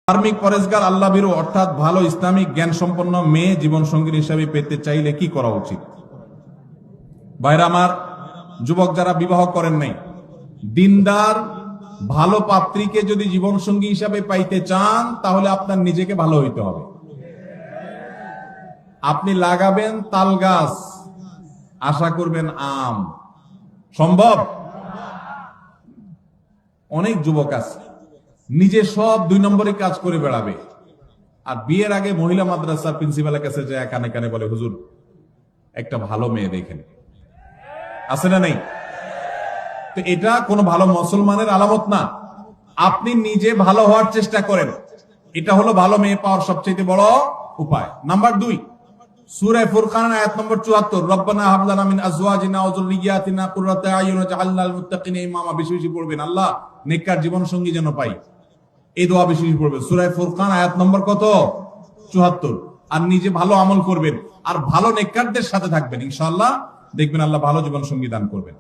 ধার্মিক পরেশগার আল্লাহ ভীরু অর্থাৎ ভালো ইসলামিক জ্ঞান সম্পন্ন মেয়ে জীবন সঙ্গী হিসাবে পেতে চাইলে কি করা উচিত? ভাইরা আমার, যুবক যারা বিবাহ করেন নাই, দিনদার ভালো পাত্রীকে যদি জীবন সঙ্গী হিসাবে পাইতে চান তাহলে আপনার নিজেকে ভালো হইতে হবে। আপনি লাগাবেন তাল গাছ, আশা করবেন আম, সম্ভব? অনেক যুবক আছে নিজে সব 2 নম্বরে কাজ করে বেড়াবে, আর বিয়ের আগে মহিলা মাদ্রাসার প্রিন্সিপালের কাছে যায় কানে কানে বলে, হুজুর একটা ভালো মেয়ে দেখেন। আছে না নেই? তো এটা কোনো ভালো মুসলমানের আলামত না। আপনি নিজে ভালো হওয়ার চেষ্টা করেন, এটা হলো ভালো মেয়ে পাওয়ার সবচেয়ে বড় উপায়। নাম্বার 2, সূরা ফুরকান আয়াত নম্বর 74, রব্বানা হাব লানা মিন আজওয়াজিনা ওয়া যুররিয়াতিনা কুররাতা আয়ুন ওয়াজআলনা লিল মুত্তাকিনা ইমামা। বেশি বেশি পড়বেন, আল্লাহ নেককার জীবন সঙ্গী যেন পাই, এই দোয়া বেশি বেশি পড়বেন। সূরা ফুরকান আয়াত নম্বর কত? 74। আর নিজে ভালো আমল করবেন আর ভালো নেককারদের সাথে থাকবেন, ইনশাআল্লাহ দেখবেন আল্লাহ ভালো জীবন সঙ্গী দান করবেন।